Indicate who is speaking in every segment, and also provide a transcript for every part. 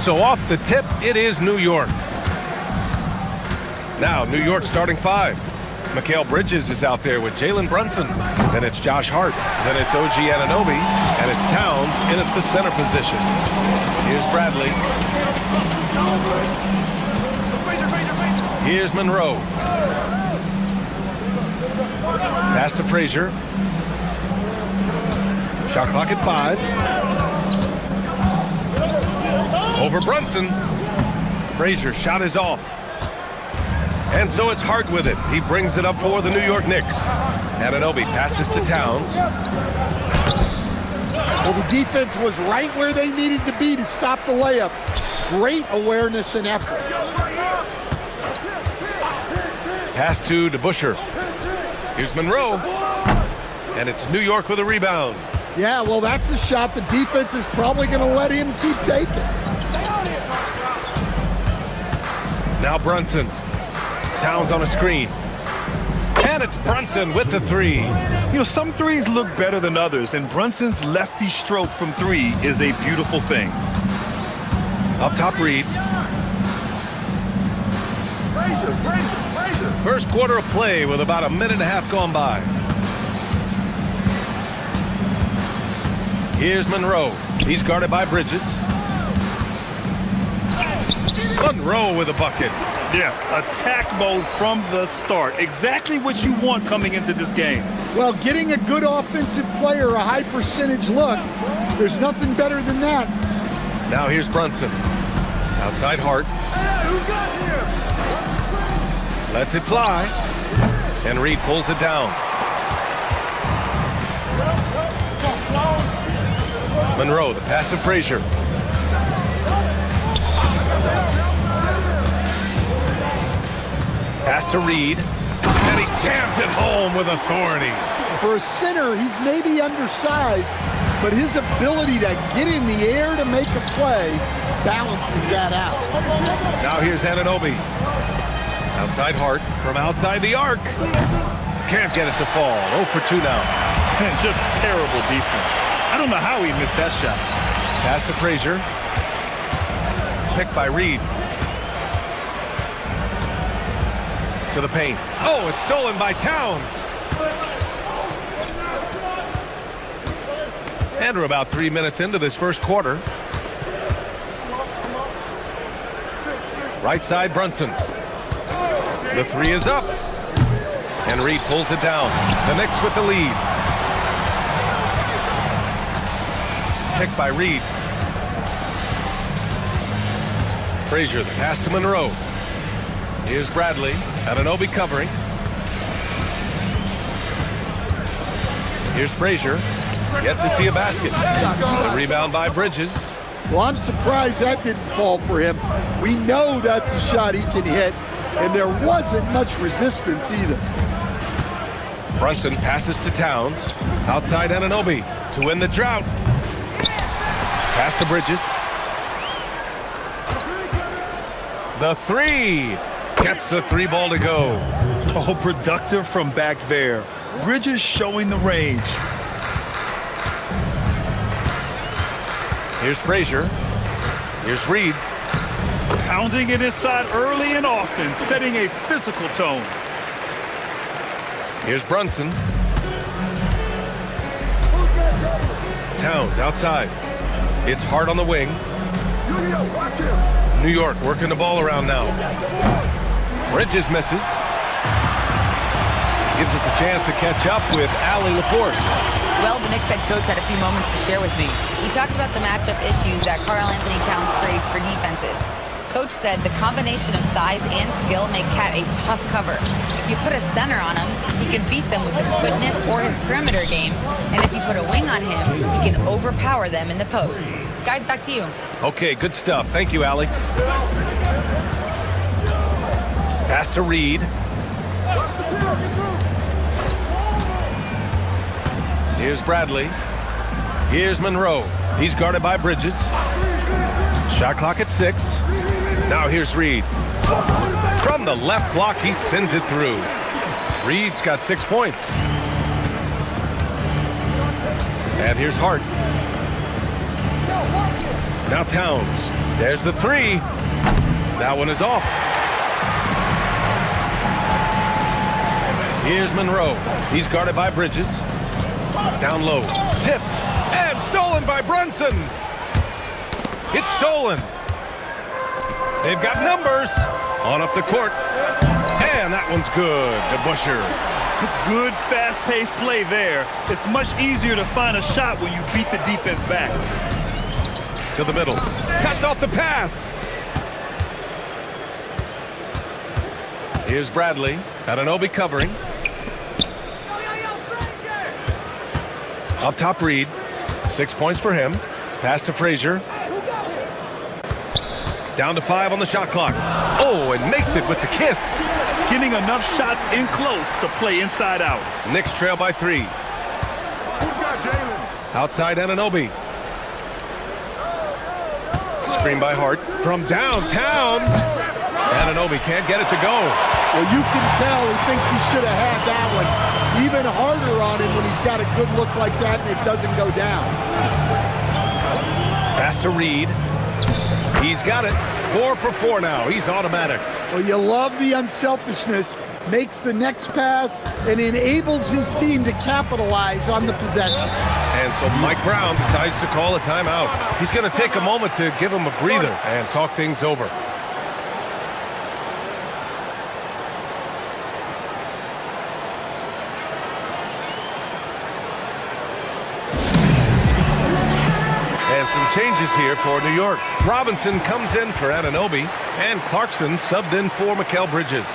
Speaker 1: So off the tip, it is New York. Now, New York starting five. Mikal Bridges is out there with Jalen Brunson. Then it's Josh Hart. Then it's OG Anunoby. And it's Towns in at the center position. Here's Bradley. Here's Monroe. Pass to Frazier. Shot clock at 5. Over Brunson. Frazier shot is off. And so it's Hart with it. He brings it up for the New York Knicks. Anunoby passes to Towns.
Speaker 2: Well, the defense was right where they needed to be to stop the layup. Great awareness and effort.
Speaker 1: Pass to DeBusschere. Here's Monroe. And it's New York with a rebound.
Speaker 2: Yeah, well, that's a shot the defense is probably going to let him keep taking.
Speaker 1: Now Brunson. Towns on a screen. And it's Brunson with the three.
Speaker 3: You know, some threes look better than others, and Brunson's lefty stroke from 3 is a beautiful thing.
Speaker 1: Up top, Reed. First quarter of play with about a minute and a half gone by. Here's Monroe. He's guarded by Bridges. Monroe with a bucket.
Speaker 3: Yeah, attack mode from the start. Exactly what you want coming into this game.
Speaker 2: Well, getting a good offensive player a high percentage look, there's nothing better than that.
Speaker 1: Now here's Brunson. Outside Hart. Lets it fly. And Reed pulls it down. Monroe, the pass to Frazier. Pass to Reed. And he jams it home with authority.
Speaker 2: For a center, he's maybe undersized, but his ability to get in the air to make a play balances that out.
Speaker 1: Now here's Anunoby. Outside Hart from outside the arc. Can't get it to fall. 0 for 2 now.
Speaker 3: And just terrible defense. I don't know how he missed that shot.
Speaker 1: Pass to Frazier. Picked by Reed. To the paint. Oh, it's stolen by Towns. And we're about 3 minutes into this first quarter. Right side, Brunson. The three is up. And Reed pulls it down. The Knicks with the lead. Picked by Reed. Frazier, the pass to Monroe. Here's Bradley. Anunoby covering. Here's Frazier. Yet to see a basket. The rebound by Bridges.
Speaker 2: Well, I'm surprised that didn't fall for him. We know that's a shot he can hit, and there wasn't much resistance either.
Speaker 1: Brunson passes to Towns. Outside Anunoby to win the drought. Pass to Bridges. The three. Gets the 3 ball to go.
Speaker 3: Oh, productive from back there. Bridges showing the range.
Speaker 1: Here's Frazier. Here's Reed.
Speaker 3: Pounding it inside early and often, setting a physical tone.
Speaker 1: Here's Brunson. Towns outside. It's Hart on the wing. New York working the ball around now. Bridges misses. Gives us a chance to catch up with Allie LaForce.
Speaker 4: Well, the Knicks head coach had a few moments to share with me. He talked about the matchup issues that Karl-Anthony Towns creates for defenses. Coach said the combination of size and skill make Cat a tough cover. If you put a center on him, he can beat them with his quickness or his perimeter game. And if you put a wing on him, he can overpower them in the post. Guys, back to you.
Speaker 1: Okay, good stuff. Thank you, Allie. Pass to Reed. Here's Bradley. Here's Monroe. He's guarded by Bridges. Shot clock at 6. Now here's Reed. From the left block, he sends it through. Reed's got 6 points. And here's Hart. Now Towns. There's the three. That one is off. Here's Monroe. He's guarded by Bridges. Down low. Tipped. And stolen by Brunson. It's stolen. They've got numbers. On up the court. And that one's good. DeBusschere.
Speaker 3: Good fast-paced play there. It's much easier to find a shot when you beat the defense back.
Speaker 1: To the middle. Cuts off the pass. Here's Bradley. Anunoby covering. Up top, Reed. 6 points for him. Pass to Frazier. Down to 5 on the shot clock. Oh, and makes it with the kiss.
Speaker 3: Getting enough shots in close to play inside out.
Speaker 1: Knicks trail by 3. Outside Anunoby. Screen by Hart from downtown. Anunoby can't get it to go.
Speaker 2: Well, you can tell he thinks he should have had that one. Even harder on him when he's got a good look like that and it doesn't go down.
Speaker 1: Pass to Reed. He's got it. 4 for 4 now. He's automatic.
Speaker 2: Well, you love the unselfishness. Makes the next pass and enables his team to capitalize on the possession.
Speaker 1: And so Mike Brown decides to call a timeout. He's going to take a moment to give him a breather and talk things over. And some changes here for New York. Robinson comes in for Anunoby, and Clarkson subbed in for Mikal Bridges.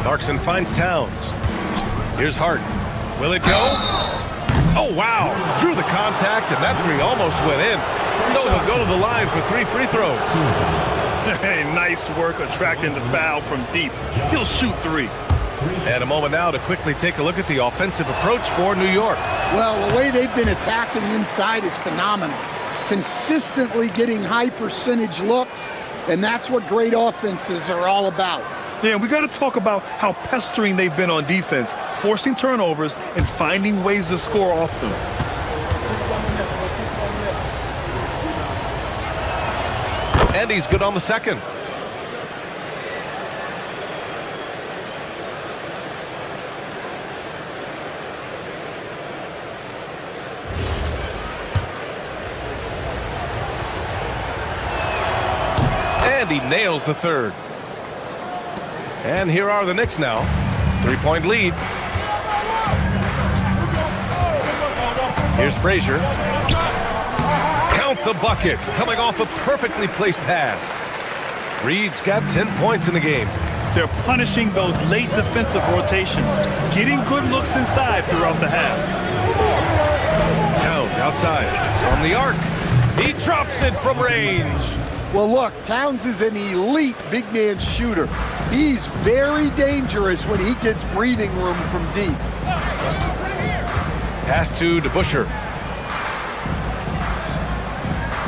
Speaker 1: Clarkson finds Towns. Here's Hart. Will it go? Oh, wow. Drew the contact, and that three almost went in. So he'll go to the line for 3 free throws.
Speaker 3: Hey, nice work attracting the foul from deep. He'll shoot 3.
Speaker 1: And a moment now to quickly take a look at the offensive approach for New York.
Speaker 2: Well, the way they've been attacking inside is phenomenal. Consistently getting high percentage looks, and that's what great offenses are all about.
Speaker 3: Yeah, we got to talk about how pestering they've been on defense, forcing turnovers and finding ways to score off them.
Speaker 1: And he's good on the second. And he nails the third. And here are the Knicks now. 3-point lead. Here's Frazier. Count the bucket. Coming off a perfectly placed pass. Reed's got 10 points in the game.
Speaker 3: They're punishing those late defensive rotations, getting good looks inside throughout the half.
Speaker 1: Towns outside from the arc. He drops it from range.
Speaker 2: Well, look, Towns is an elite big man shooter. He's very dangerous when he gets breathing room from deep.
Speaker 1: Pass to DeBusschere.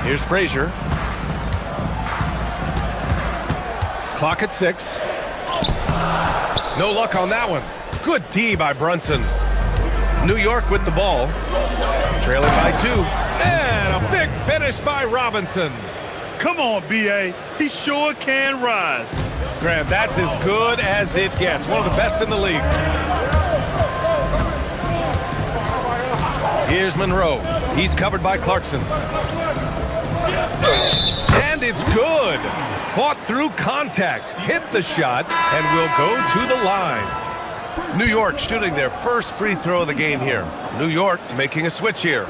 Speaker 1: Here's Frazier. Clock at 6. No luck on that one. Good D by Brunson. New York with the ball. Trailing by 2. And a big finish by Robinson.
Speaker 3: Come on, B.A. He sure can rise.
Speaker 1: Graham, that's as good as it gets. One of the best in the league. Here's Monroe. He's covered by Clarkson. And it's good. Fought through contact, hit the shot, and will go to the line. New York shooting their first free throw of the game here. New York making a switch here.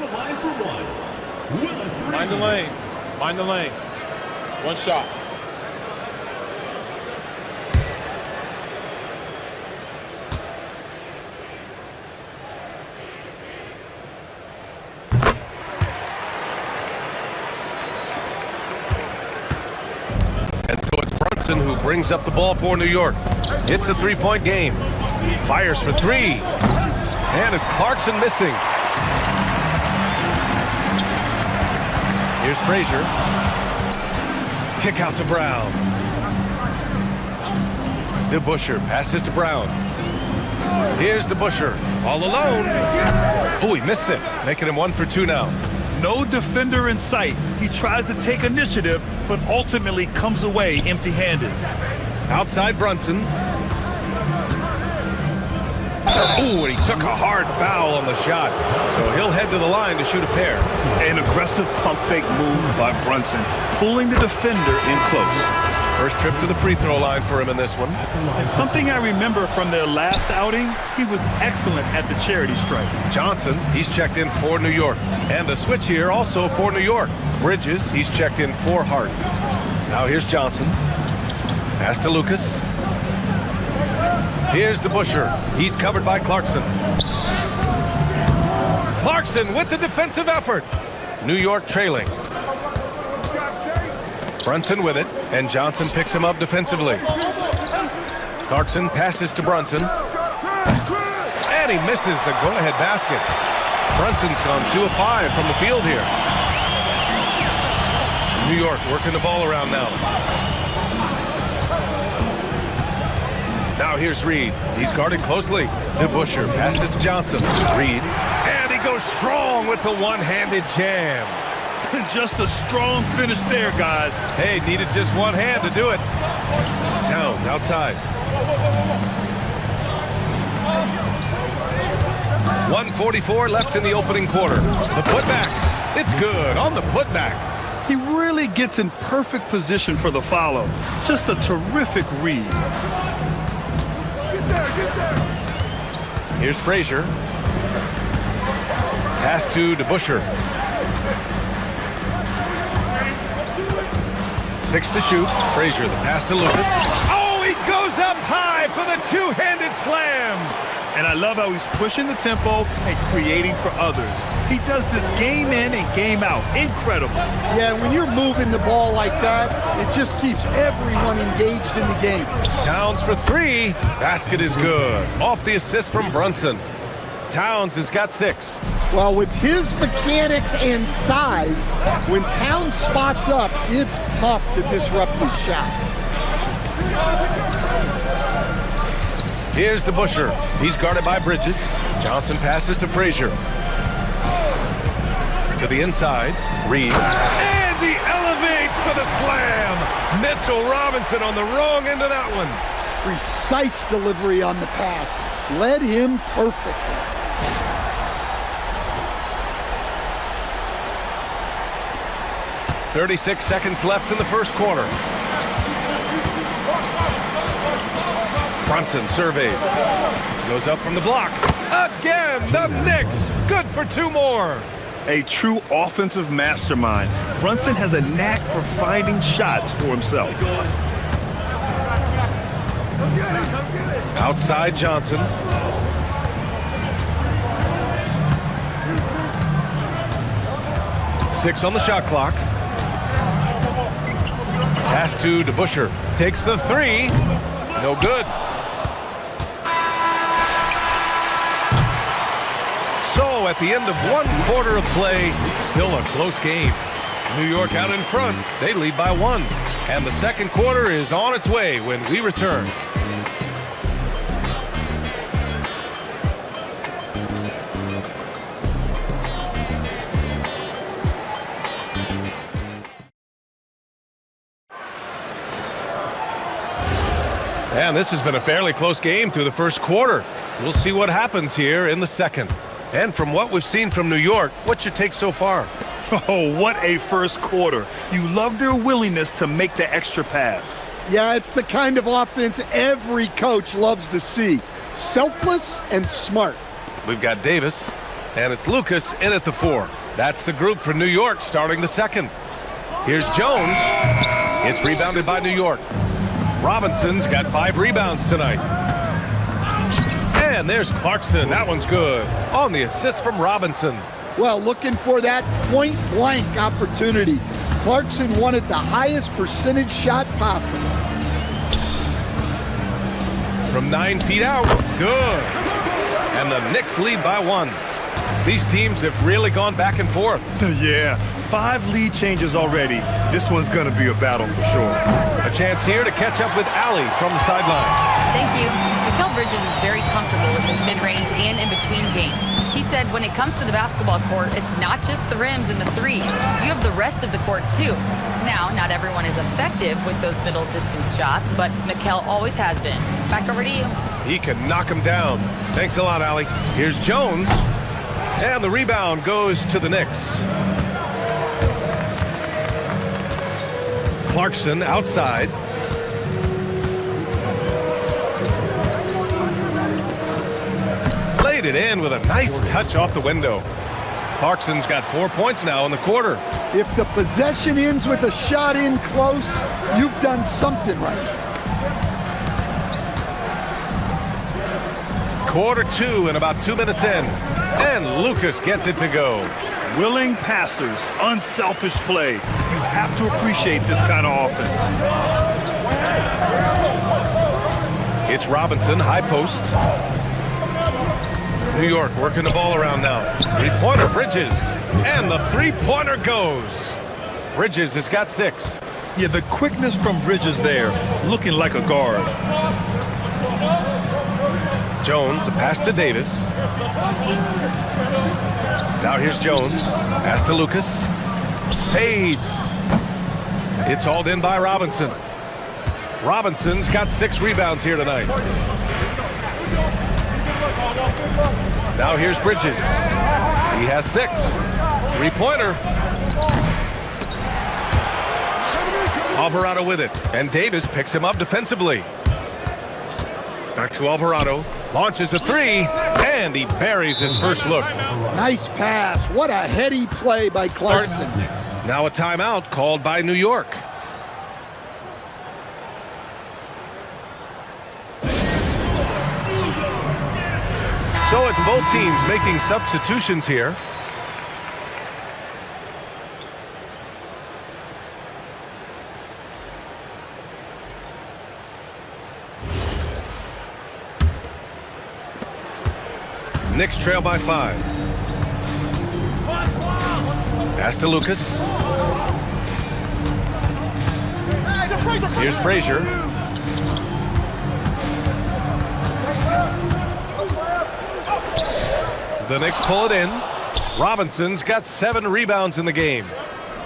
Speaker 5: Mind the lanes. Mind the lanes. One shot.
Speaker 1: And so it's Brunson who brings up the ball for New York. It's a 3-point game. Fires for 3. And it's Clarkson missing. Here's Frazier. Kick out to Brown. DeBusschere passes to Brown. Here's DeBusschere, all alone. Oh, he missed it, making him 1 for 2 now.
Speaker 3: No defender in sight. He tries to take initiative, but ultimately comes away empty-handed.
Speaker 1: Outside Brunson. Ooh, and he took a hard foul on the shot. So he'll head to the line to shoot a pair.
Speaker 3: An aggressive pump fake move by Brunson, pulling the defender in close.
Speaker 1: First trip to the free throw line for him in this one.
Speaker 3: And something I remember from their last outing, he was excellent at the charity stripe.
Speaker 1: Johnson, he's checked in for New York. And a switch here also for New York. Bridges, he's checked in for Hart. Now here's Johnson. Pass to Lucas. Here's DeBusschere. He's covered by Clarkson. Clarkson with the defensive effort. New York trailing. Brunson with it, and Johnson picks him up defensively. Clarkson passes to Brunson. And he misses the go-ahead basket. Brunson's gone 2 of 5 from the field here. New York working the ball around now. Now here's Reed. He's guarded closely. DeBusschere passes to Johnson. Reed. And he goes strong with the one-handed jam.
Speaker 3: Just a strong finish there, guys.
Speaker 1: Hey, needed just one hand to do it. Towns outside. 1:44 left in the opening quarter. The putback. It's good on the putback.
Speaker 3: He really gets in perfect position for the follow. Just a terrific read.
Speaker 1: Here's Frazier. Pass to DeBusschere. 6 to shoot. Frazier, the pass to Lucas. Oh, he goes up high for the two-handed slam.
Speaker 3: And I love how he's pushing the tempo and creating for others. He does this game in and game out. Incredible.
Speaker 2: Yeah, when you're moving the ball like that, it just keeps everyone engaged in the game.
Speaker 1: Towns for 3. Basket is good. Off the assist from Brunson. Towns has got 6.
Speaker 2: Well, with his mechanics and size, when Towns spots up, it's tough to disrupt his shot.
Speaker 1: Here's DeBusschere. He's guarded by Bridges. Johnson passes to Frazier. To the inside. Reed. And he elevates for the slam. Mitchell Robinson on the wrong end of that one.
Speaker 2: Precise delivery on the pass. Led him perfectly.
Speaker 1: .36 seconds left in the first quarter. Brunson surveys. Goes up from the block. Again, the Knicks. Good for 2 more.
Speaker 3: A true offensive mastermind. Brunson has a knack for finding shots for himself.
Speaker 1: Outside Johnson. Six on the shot clock. Pass to DeBusschere. Takes the 3. No good. So at the end of 1 quarter of play, still a close game. New York out in front. They lead by 1. And the second quarter is on its way when we return. And this has been a fairly close game through the first quarter. We'll see what happens here in the second. And from what we've seen from New York, what's your take so far?
Speaker 3: Oh, what a first quarter. You love their willingness to make the extra pass.
Speaker 2: Yeah, it's the kind of offense every coach loves to see. Selfless and smart.
Speaker 1: We've got Davis, and it's Lucas in at the 4. That's the group for New York starting the second. Here's Jones. It's rebounded by New York. Robinson's got 5 rebounds tonight. And there's Clarkson. That one's good. On the assist from Robinson.
Speaker 2: Well, looking for that point-blank opportunity. Clarkson wanted the highest percentage shot possible.
Speaker 1: From 9 feet out. Good. And the Knicks lead by 1. These teams have really gone back and forth.
Speaker 3: Yeah, 5 lead changes already. This one's going to be a battle for sure.
Speaker 1: A chance here to catch up with Allie from the sideline.
Speaker 4: Thank you. Mikal Bridges is very comfortable with his mid-range and in-between game. He said when it comes to the basketball court, it's not just the rims and the threes. You have the rest of the court, too. Now, not everyone is effective with those middle distance shots, but Mikal always has been. Back over to you.
Speaker 1: He can knock him down. Thanks a lot, Allie. Here's Jones. And the rebound goes to the Knicks. Clarkson outside. Laid it in with a nice touch off the window. Clarkson's got 4 points now in the quarter.
Speaker 2: If the possession ends with a shot in close, you've done something right.
Speaker 1: Quarter 2 and about 2 minutes in. And Lucas gets it to go.
Speaker 3: Willing passers, unselfish play. You have to appreciate this kind of offense.
Speaker 1: It's Robinson, high post. New York working the ball around now. Three-pointer Bridges. And the three-pointer goes. Bridges has got 6.
Speaker 3: Yeah, the quickness from Bridges there, looking like a guard.
Speaker 1: Jones, the pass to Davis. Now here's Jones. Pass to Lucas. Fades. It's hauled in by Robinson. Robinson's got 6 rebounds here tonight. Now here's Bridges. He has 6. Three-pointer. Alvarado with it. And Davis picks him up defensively. Back to Alvarado. Launches a 3. And he buries his first look.
Speaker 2: Nice pass. What a heady play by Clarkson.
Speaker 1: Now a timeout called by New York. So it's both teams making substitutions here. Knicks trail by 5. Pass to Lucas. Here's Frazier. The Knicks pull it in. Robinson's got 7 rebounds in the game.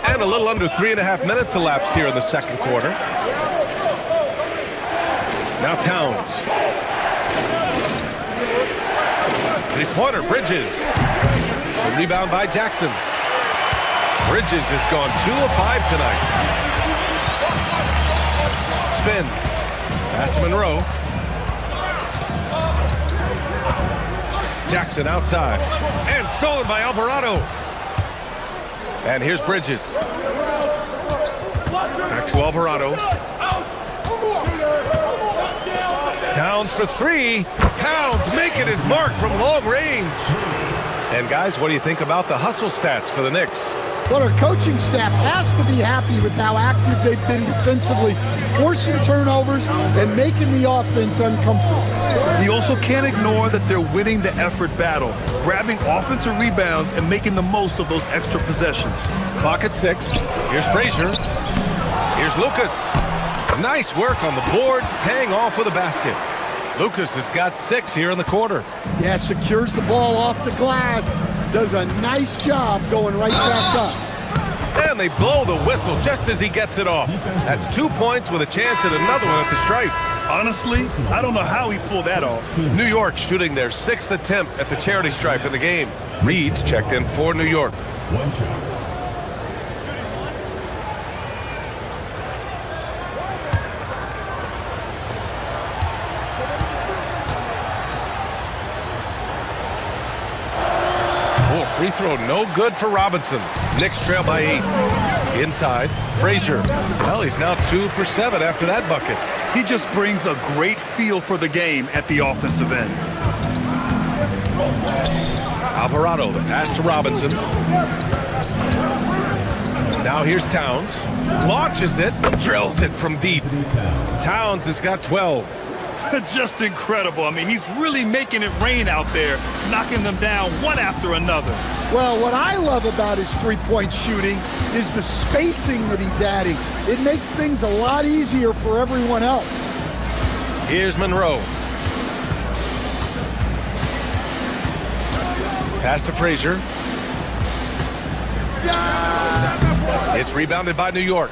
Speaker 1: And a little under 3.5 minutes elapsed here in the second quarter. Now Towns. Three-pointer, Bridges. The rebound by Jackson. Bridges has gone 2 of 5 tonight. Spins. Pass to Monroe. Jackson outside. And stolen by Alvarado. And here's Bridges. Back to Alvarado. Towns for 3. Towns making his mark from long range. And guys, what do you think about the hustle stats for the Knicks?
Speaker 2: Well, our coaching staff has to be happy with how active they've been defensively, forcing turnovers and making the offense uncomfortable.
Speaker 3: You also can't ignore that they're winning the effort battle, grabbing offensive rebounds and making the most of those extra possessions.
Speaker 1: Clock at 6. Here's Frazier. Here's Lucas. Nice work on the boards, paying off with a basket. Lucas has got 6 here in the quarter.
Speaker 2: Yeah, secures the ball off the glass. Does a nice job going right back up.
Speaker 1: And they blow the whistle just as he gets it off. That's 2 points with a chance at another one at the stripe.
Speaker 3: Honestly, I don't know how he pulled that off.
Speaker 1: New York shooting their 6th attempt at the charity stripe in the game. Reed's checked in for New York. Free throw no good for Robinson. Knicks trail by 8. Inside, Frazier. Well, he's now 2 for 7 after that bucket.
Speaker 3: He just brings a great feel for the game at the offensive end.
Speaker 1: Alvarado, the pass to Robinson. Now here's Towns. Launches it, drills it from deep. Towns has got 12.
Speaker 3: Just incredible. I mean, he's really making it rain out there, knocking them down one after another.
Speaker 2: Well, what I love about his three-point shooting is the spacing that he's adding. It makes things a lot easier for everyone else.
Speaker 1: Here's Monroe. Pass to Frazier. It's rebounded by New York.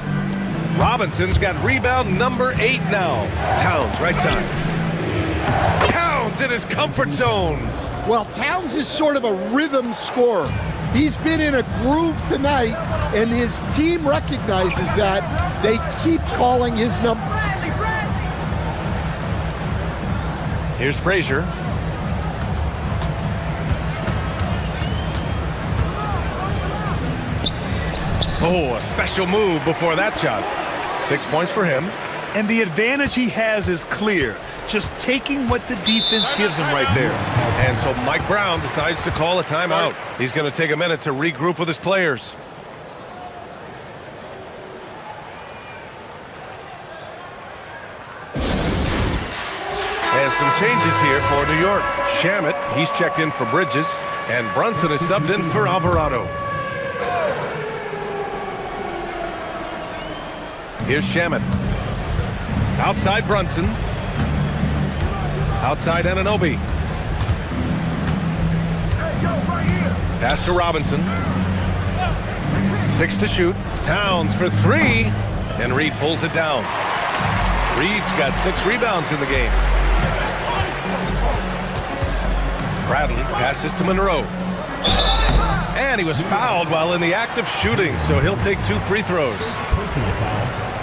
Speaker 1: Robinson's got rebound number 8 now. Towns, right side. Towns in his comfort zone.
Speaker 2: Well, Towns is sort of a rhythm scorer. He's been in a groove tonight, and his team recognizes that. They keep calling his number.
Speaker 1: Here's Frazier. Oh, a special move before that shot. 6 points for him.
Speaker 3: And the advantage he has is clear. Just taking what the defense gives him right there.
Speaker 1: And so Mike Brown decides to call a timeout. He's going to take a minute to regroup with his players. And some changes here for New York. Shamet, he's checked in for Bridges. And Brunson is subbed in for Alvarado. Here's Shamet. Outside Brunson. Outside Anunoby. Pass to Robinson. 6 to shoot. Towns for 3. And Reed pulls it down. Reed's got 6 rebounds in the game. Bradley passes to Monroe. And he was fouled while in the act of shooting, so he'll take 2 free throws.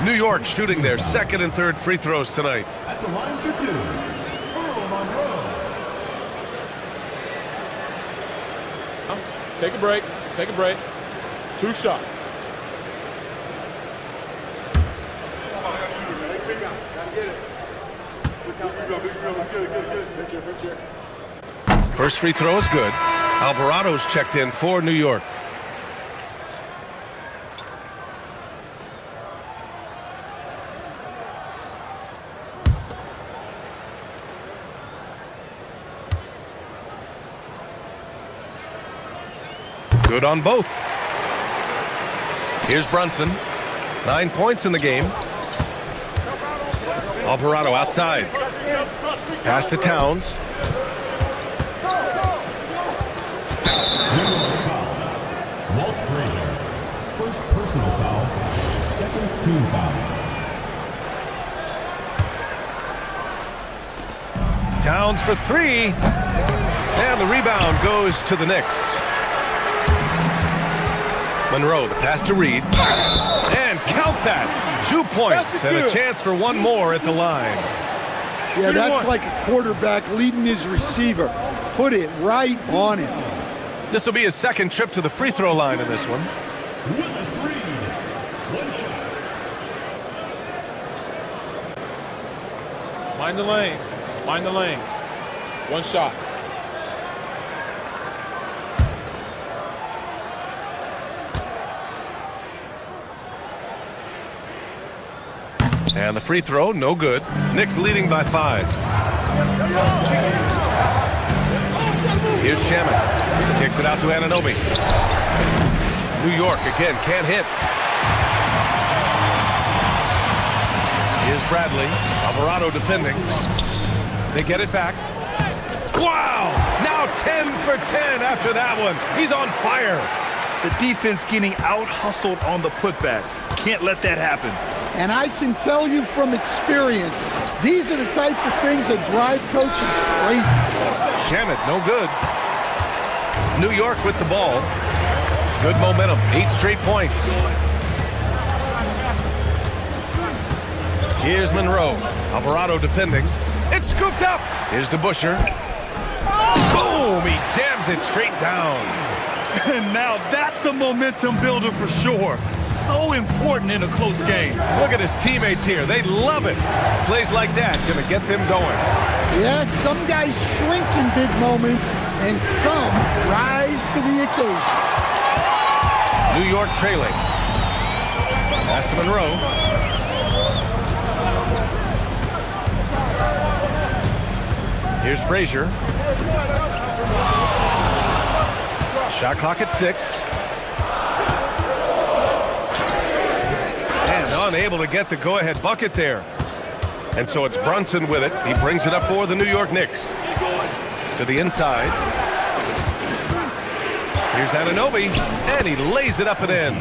Speaker 1: New York shooting their second and third free throws tonight.
Speaker 6: At the line for 2, Earl Monroe.
Speaker 5: Take a break. Take a break. 2 shots.
Speaker 1: First free throw is good. Alvarado's checked in for New York. Good on both. Here's Brunson. 9 points in the game. Alvarado outside. Pass to Towns.
Speaker 6: Walt Frazier. First personal foul. Second team foul.
Speaker 1: Towns for 3. And the rebound goes to the Knicks. Monroe, the pass to Reed. And count that. 2 points and a chance for one more at the line.
Speaker 2: Yeah, that's like a quarterback leading his receiver. Put it right on him.
Speaker 1: This will be his second trip to the free throw line in this one.
Speaker 6: Willis Reed. 1 shot.
Speaker 5: Mind the lanes. Mind the lanes. 1 shot.
Speaker 1: And the free throw, no good. Knicks leading by 5. Here's Shamet. Kicks it out to Anunoby. New York again, can't hit. Here's Bradley. Alvarado defending. They get it back. Wow! Now 10 for 10 after that one. He's on fire.
Speaker 3: The defense getting out-hustled on the putback. Can't let that happen.
Speaker 2: And I can tell you from experience, these are the types of things that drive coaches crazy.
Speaker 1: Shamet, no good. New York with the ball. Good momentum, 8 straight points. Here's Monroe. Alvarado defending. It's scooped up. Here's DeBusschere. Boom! He jams it straight down.
Speaker 3: And now that's a momentum builder for sure. So important in a close game.
Speaker 1: Look at his teammates here. They love it. Plays like that gonna get them going.
Speaker 2: Yes, some guys shrink in big moments, and some rise to the occasion.
Speaker 1: New York trailing. Pass to Monroe. Here's Frazier. Shot clock at 6. And unable to get the go-ahead bucket there. And so it's Brunson with it. He brings it up for the New York Knicks. To the inside. Here's Anunoby, and he lays it up and in.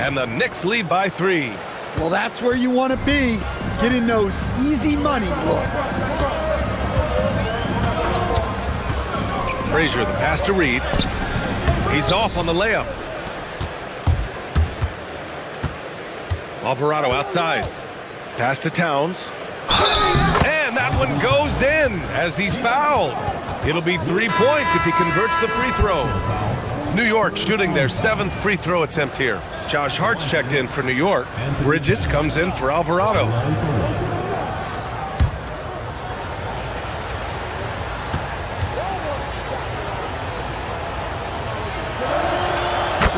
Speaker 1: And the Knicks lead by 3.
Speaker 2: Well, that's where you want to be, getting those easy money looks.
Speaker 1: Frazier, the pass to Reed. He's off on the layup. Alvarado outside. Pass to Towns. And that one goes in as he's fouled. It'll be 3 points if he converts the free throw. New York shooting their 7th free throw attempt here. Josh Hart's checked in for New York. Bridges comes in for Alvarado.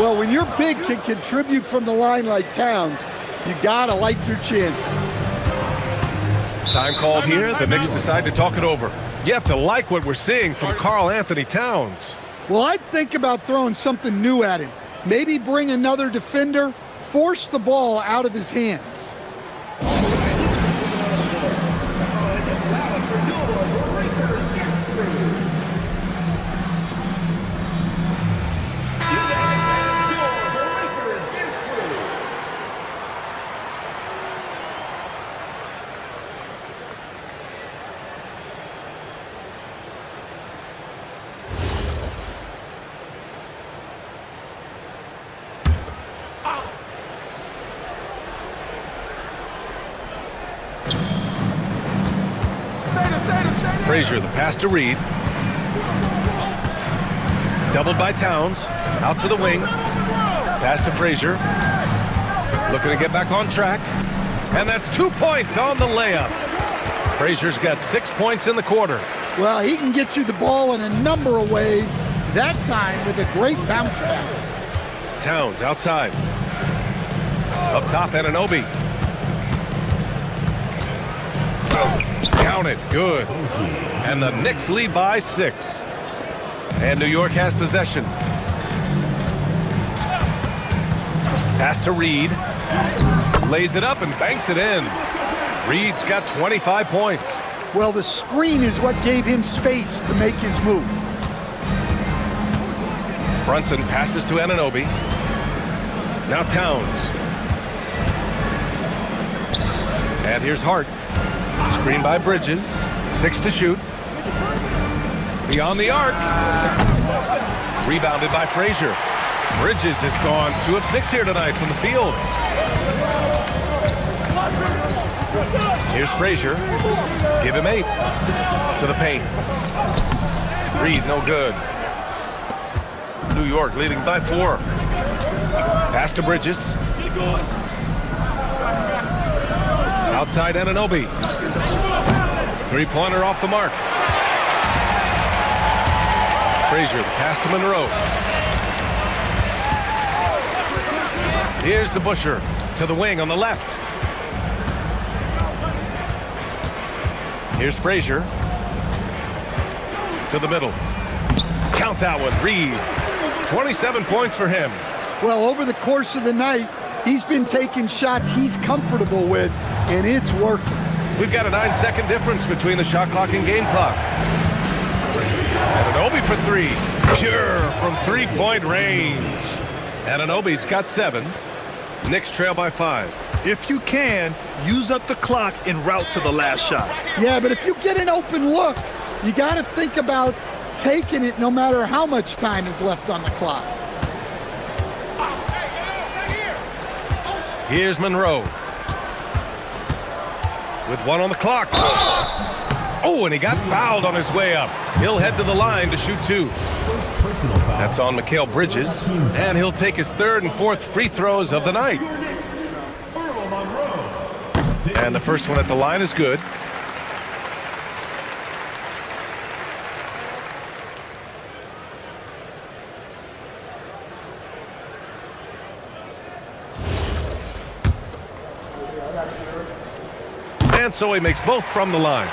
Speaker 2: Well, when your big can contribute from the line like Towns, you gotta like your chances.
Speaker 1: Time called here. The Knicks decide to talk it over. You have to like what we're seeing from Karl-Anthony Towns.
Speaker 2: Well, I'd think about throwing something new at him. Maybe bring another defender, force the ball out of his hands.
Speaker 1: Frazier, the pass to Reed. Doubled by Towns. Out to the wing. Pass to Frazier. Looking to get back on track. And that's 2 points on the layup. Frazier's got 6 points in the quarter.
Speaker 2: Well, he can get you the ball in a number of ways, that time with a great bounce pass.
Speaker 1: Towns outside. Up top, Anunoby. Count it. Good. And the Knicks lead by 6. And New York has possession. Pass to Reed. Lays it up and banks it in. Reed's got 25 points.
Speaker 2: Well, the screen is what gave him space to make his move.
Speaker 1: Brunson passes to Anunoby. Now Towns. And here's Hart. Screen by Bridges. 6 to shoot. Beyond the arc. Rebounded by Frazier. Bridges has gone 2 of 6 here tonight from the field. Here's Frazier. Give him 8. To the paint. Reed, no good. New York leading by 4. Pass to Bridges. Outside Anunoby. 3-pointer off the mark. Frazier, the pass to Monroe. Here's DeBusschere to the wing on the left. Here's Frazier to the middle. Count that one. Reed. 27 points for him.
Speaker 2: Well, over the course of the night, he's been taking shots he's comfortable with, and it's working.
Speaker 1: We've got a 9-second difference between the shot clock and game clock. Anunoby for 3. Pure from 3-point range. Anunoby's got 7. Knicks trail by 5.
Speaker 3: If you can, use up the clock en route to the last shot.
Speaker 2: Yeah, but if you get an open look, you got to think about taking it no matter how much time is left on the clock.
Speaker 1: Here's Monroe. With 1 on the clock. Oh, and he got fouled on his way up. He'll head to the line to shoot 2. That's on Mikal Bridges. And he'll take his 3rd and 4th free throws of the night.
Speaker 6: Earl Monroe.
Speaker 1: And the first one at the line is good. And so he makes both from the line.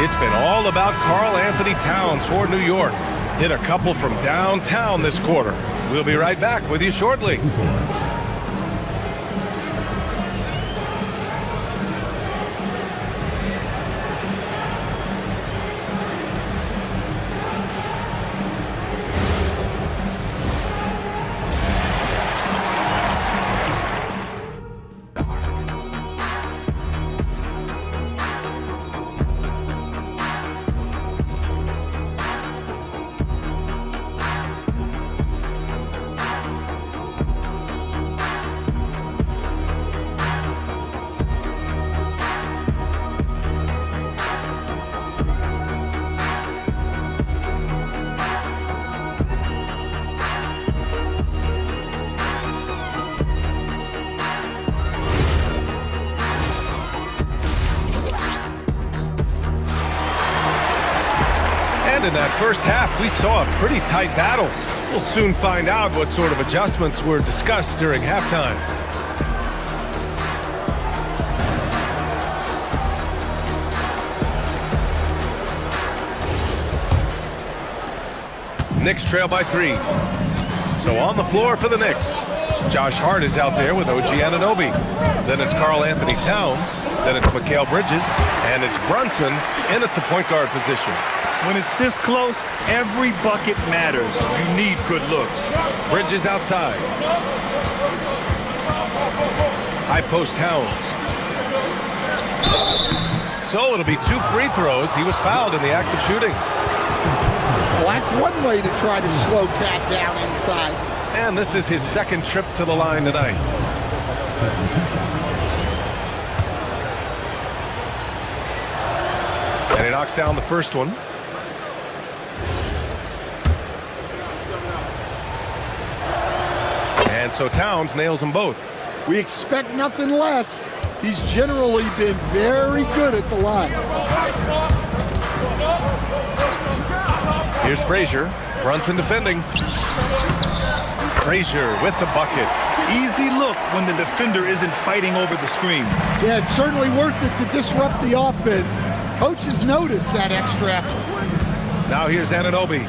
Speaker 1: It's been all about Karl-Anthony Towns for New York. Hit a couple from downtown this quarter. We'll be right back with you shortly. In that first half, we saw a pretty tight battle. We'll soon find out what sort of adjustments were discussed during halftime. Knicks trail by 3. So on the floor for the Knicks, Josh Hart is out there with OG Anunoby. Then it's Karl-Anthony Towns. Then it's Mikal Bridges. And it's Brunson in at the point guard position.
Speaker 3: When it's this close, every bucket matters. You need good looks.
Speaker 1: Bridges outside. High post Towns. So it'll be 2 free throws. He was fouled in the act of shooting.
Speaker 2: Well, that's one way to try to slow Cat down inside.
Speaker 1: And this is his second trip to the line tonight. And he knocks down the first one. And so Towns nails them both.
Speaker 2: We expect nothing less. He's generally been very good at the line.
Speaker 1: Here's Frazier. Brunson defending. Frazier with the bucket.
Speaker 3: Easy look when the defender isn't fighting over the screen.
Speaker 2: Yeah, it's certainly worth it to disrupt the offense. Coaches notice that extra effort.
Speaker 1: Now here's Anunoby.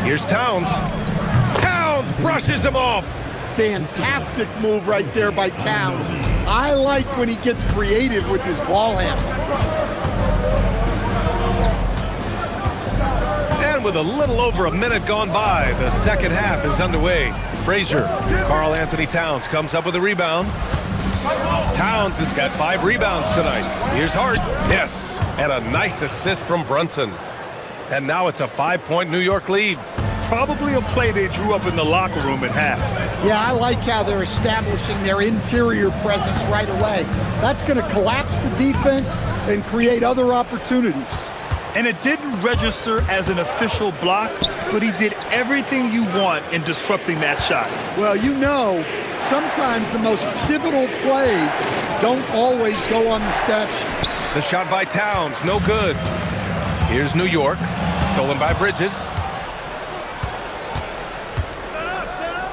Speaker 1: Here's Towns. Towns brushes him off.
Speaker 2: Fantastic move right there by Towns. I like when he gets creative with his ball handling.
Speaker 1: And with a little over a minute gone by, the second half is underway. Frazier, Karl-Anthony Towns comes up with a rebound. Towns has got 5 rebounds tonight. Here's Hart. Yes, and a nice assist from Brunson. And now it's a 5-point New York lead.
Speaker 3: Probably a play they drew up in the locker room at half.
Speaker 2: Yeah, I like how they're establishing their interior presence right away. That's going to collapse the defense and create other opportunities.
Speaker 3: And it didn't register as an official block, but he did everything you want in disrupting that shot.
Speaker 2: Well, you know, sometimes the most pivotal plays don't always go on the stat sheet.
Speaker 1: The shot by Towns, no good. Here's New York, stolen by Bridges.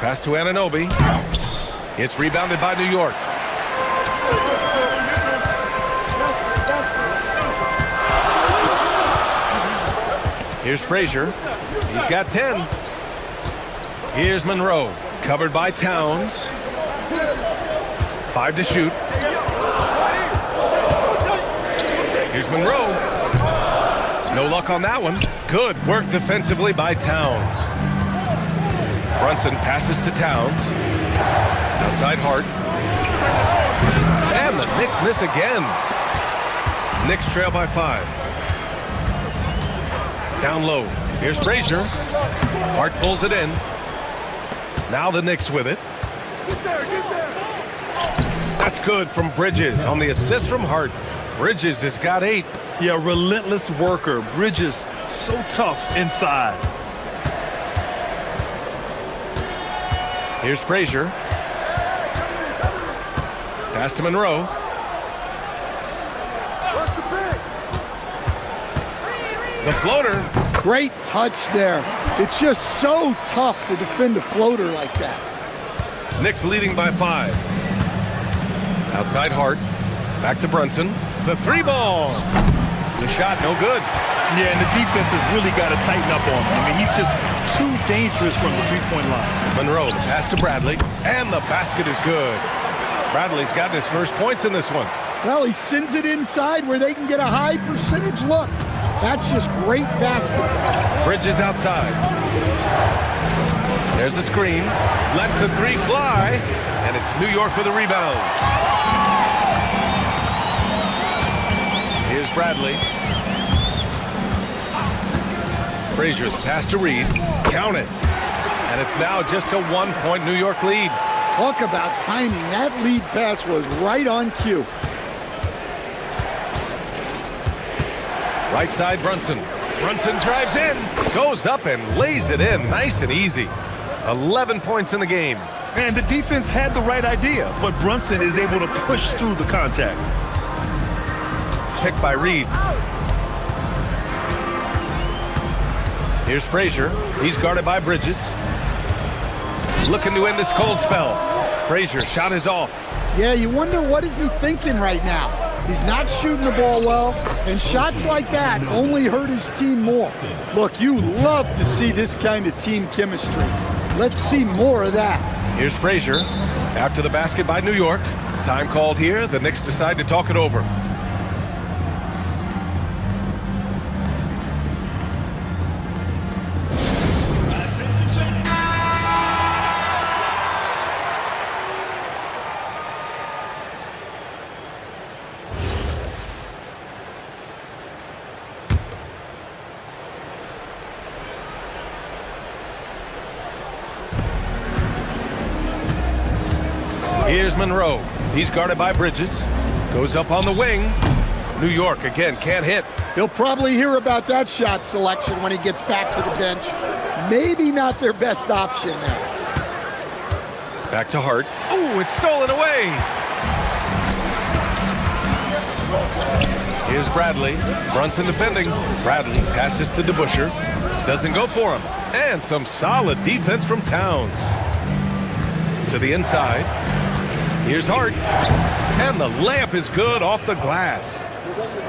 Speaker 1: Pass to Anunoby. It's rebounded by New York. Here's Frazier. He's got 10. Here's Monroe. Covered by Towns. 5 to shoot. Here's Monroe. No luck on that one. Good work defensively by Towns. Brunson passes to Towns. Outside Hart. And the Knicks miss again. Knicks trail by 5. Down low. Here's Frazier. Hart pulls it in. Now the Knicks with it. That's good from Bridges on the assist from Hart. Bridges has got 8.
Speaker 3: Yeah, relentless worker. Bridges, so tough inside.
Speaker 1: Here's Frazier. Pass to Monroe. The floater.
Speaker 2: Great touch there. It's just so tough to defend a floater like that.
Speaker 1: Knicks leading by 5. Outside Hart. Back to Brunson. The 3 ball. The shot, no good.
Speaker 3: Yeah, and the defense has really got to tighten up on him. I mean, he's just too dangerous from the three-point line.
Speaker 1: Monroe, the pass to Bradley, and the basket is good. Bradley's gotten his first points in this one.
Speaker 2: Well, he sends it inside where they can get a high percentage look. That's just great basketball.
Speaker 1: Bridges outside. There's a screen. Lets the three fly, and it's New York with a rebound. Here's Bradley. Frazier, the pass to Reed. Count it. And it's now just a 1-point New York lead.
Speaker 2: Talk about timing. That lead pass was right on cue.
Speaker 1: Right side, Brunson. Brunson drives in, goes up and lays it in. Nice and easy. 11 points in the game.
Speaker 3: And the defense had the right idea, but Brunson is able to push through the contact.
Speaker 1: Picked by Reed. Here's Frazier. He's guarded by Bridges. Looking to end this cold spell. Frazier, shot is off.
Speaker 2: Yeah, you wonder what is he thinking right now. He's not shooting the ball well, and shots like that only hurt his team more. Look, you love to see this kind of team chemistry. Let's see more of that.
Speaker 1: Here's Frazier. After the basket by New York. Time called here. The Knicks decide to talk it over. Here's Monroe. He's guarded by Bridges. Goes up on the wing. New York, again, can't hit.
Speaker 2: He'll probably hear about that shot selection when he gets back to the bench. Maybe not their best option there.
Speaker 1: Back to Hart. Oh, it's stolen away. Here's Bradley. Brunson defending. Bradley passes to DeBusschere. Doesn't go for him. And some solid defense from Towns. To the inside. Here's Hart. And the layup is good off the glass.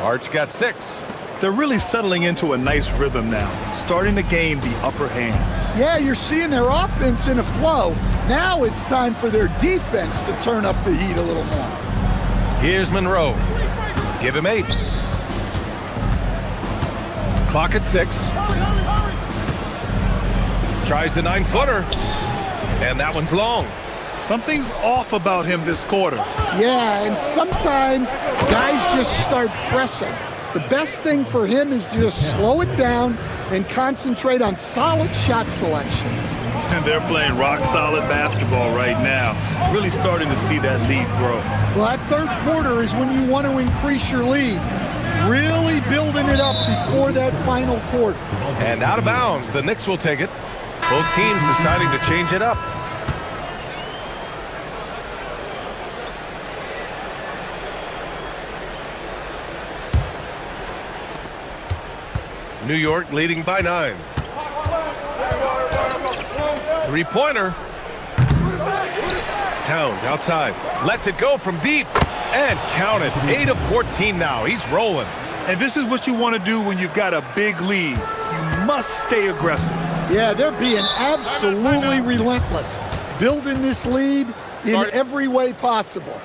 Speaker 1: Hart's got 6.
Speaker 3: They're really settling into a nice rhythm now, starting to gain the upper hand.
Speaker 2: Yeah, you're seeing their offense in a flow. Now it's time for their defense to turn up the heat a little more.
Speaker 1: Here's Monroe. Give him 8. Clock at 6. Tries the 9-footer. And that one's long.
Speaker 3: Something's off about him this quarter.
Speaker 2: Yeah, and sometimes guys just start pressing. The best thing for him is to just slow it down and concentrate on solid shot selection.
Speaker 3: And they're playing rock-solid basketball right now. Really starting to see that lead grow.
Speaker 2: Well, that third quarter is when you want to increase your lead. Really building it up before that final quarter.
Speaker 1: And out of bounds, the Knicks will take it. Both teams deciding to change it up. New York leading by 9. Three-pointer. Towns outside. Lets it go from deep. And count it. 8 of 14 now. He's rolling.
Speaker 3: And this is what you want to do when you've got a big lead. You must stay aggressive.
Speaker 2: Yeah, they're being absolutely relentless. Building this lead in every way possible.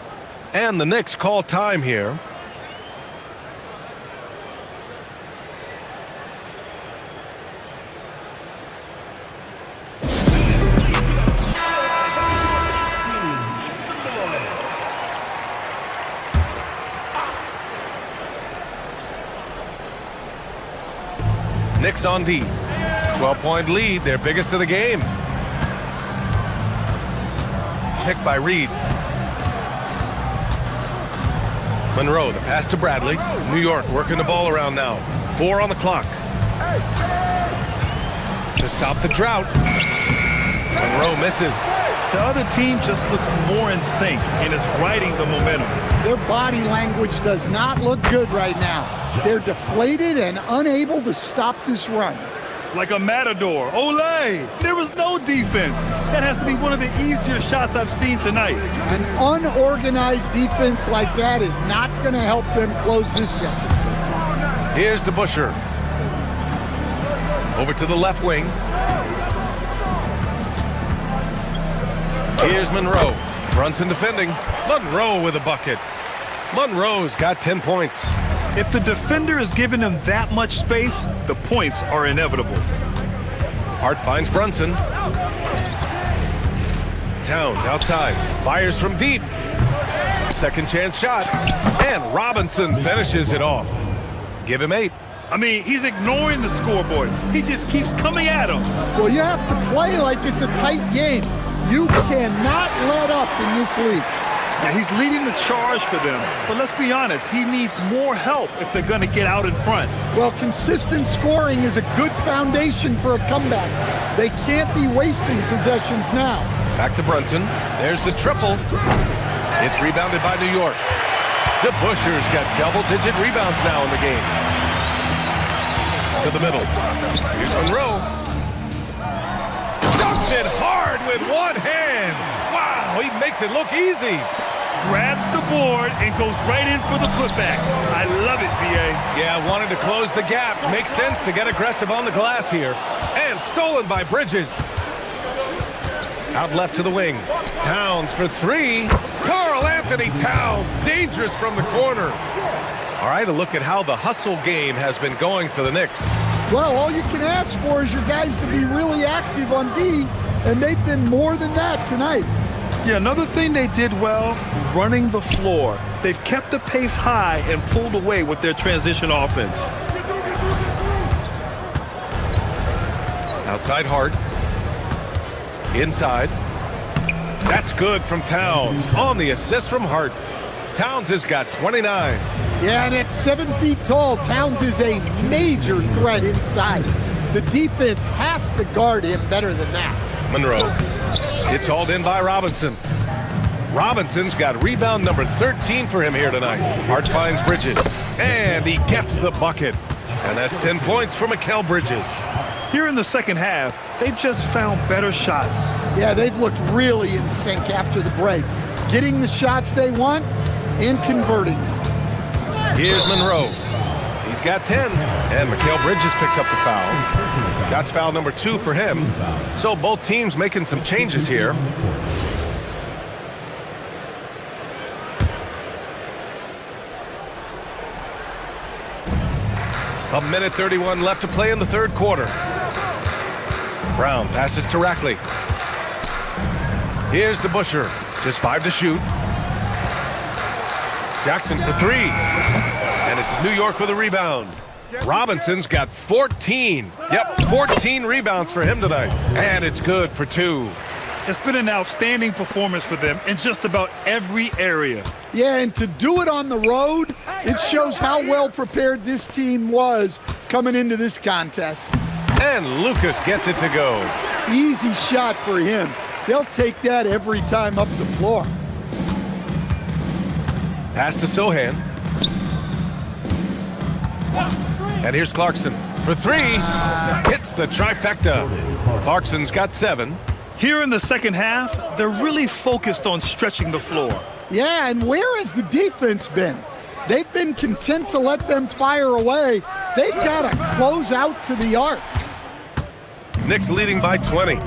Speaker 1: And the Knicks call time here. Knicks on D. 12-point lead, their biggest of the game. Picked by Reed. Monroe, the pass to Bradley. New York working the ball around now. 4 on the clock. To stop the drought. Monroe misses.
Speaker 3: The other team just looks more in sync and is riding the momentum.
Speaker 2: Their body language does not look good right now. They're deflated and unable to stop this run.
Speaker 3: Like a matador. Olay! There was no defense. That has to be one of the easier shots I've seen tonight.
Speaker 2: An unorganized defense like that is not going to help them close this deficit.
Speaker 1: Here's DeBusschere. Over to the left wing. Here's Monroe. Brunson defending. Monroe with a bucket. Monroe's got 10 points.
Speaker 3: If the defender is giving him that much space, the points are inevitable.
Speaker 1: Hart finds Brunson. Towns outside. Fires from deep. Second chance shot. And Robinson finishes it off. Give him 8.
Speaker 3: I mean, he's ignoring the scoreboard. He just keeps coming at him.
Speaker 2: Well, you have to play like it's a tight game. You cannot let up in this league.
Speaker 3: Yeah, he's leading the charge for them. But let's be honest, he needs more help if they're going to get out in front.
Speaker 2: Well, consistent scoring is a good foundation for a comeback. They can't be wasting possessions now.
Speaker 1: Back to Brunson. There's the triple. It's rebounded by New York. DeBusschere's got double-digit rebounds now in the game. To the middle. Here's Monroe. Dunks it hard with one hand. Wow, he makes it look easy.
Speaker 3: Grabs the board and goes right in for the putback. I love it, B.A.
Speaker 1: Yeah, wanted to close the gap. Makes sense to get aggressive on the glass here. And stolen by Bridges. Out left to the wing. Towns for 3. Karl-Anthony Towns, dangerous from the corner. All right, a look at how the hustle game has been going for the Knicks.
Speaker 2: Well, all you can ask for is your guys to be really active on D, and they've been more than that tonight.
Speaker 3: Yeah, another thing they did well, running the floor. They've kept the pace high and pulled away with their transition offense.
Speaker 1: Outside Hart. Inside. That's good from Towns. On the assist from Hart. Towns has got 29.
Speaker 2: Yeah, and at 7 feet tall, Towns is a major threat inside. The defense has to guard him better than that.
Speaker 1: Monroe. It's hauled in by Robinson. Robinson's got rebound number 13 for him here tonight. Hart finds Bridges. And he gets the bucket. And that's 10 points for Mikal Bridges.
Speaker 3: Here in the second half, they've just found better shots.
Speaker 2: Yeah, they've looked really in sync after the break. Getting the shots they want and converting them.
Speaker 1: Here's Monroe. He's got 10. And Mikal Bridges picks up the foul. That's foul number 2 for him. So both teams making some changes here. A minute 31 left to play in the third quarter. Brown passes to Rackley. Here's DeBusschere. Just 5 to shoot. Jackson for 3. And it's New York with a rebound. Robinson's got 14. Yep, 14 rebounds for him tonight. And it's good for 2.
Speaker 3: It's been an outstanding performance for them in just about every area.
Speaker 2: Yeah, and to do it on the road, it shows how well prepared this team was coming into this contest.
Speaker 1: And Lucas gets it to go.
Speaker 2: Easy shot for him. They'll take that every time up the floor.
Speaker 1: Pass to Sohan. And here's Clarkson for 3. Hits the trifecta. Clarkson's got 7.
Speaker 3: Here in the second half, they're really focused on stretching the floor.
Speaker 2: Yeah, and where has the defense been? They've been content to let them fire away. They've got to close out to the arc.
Speaker 1: Knicks leading by 20.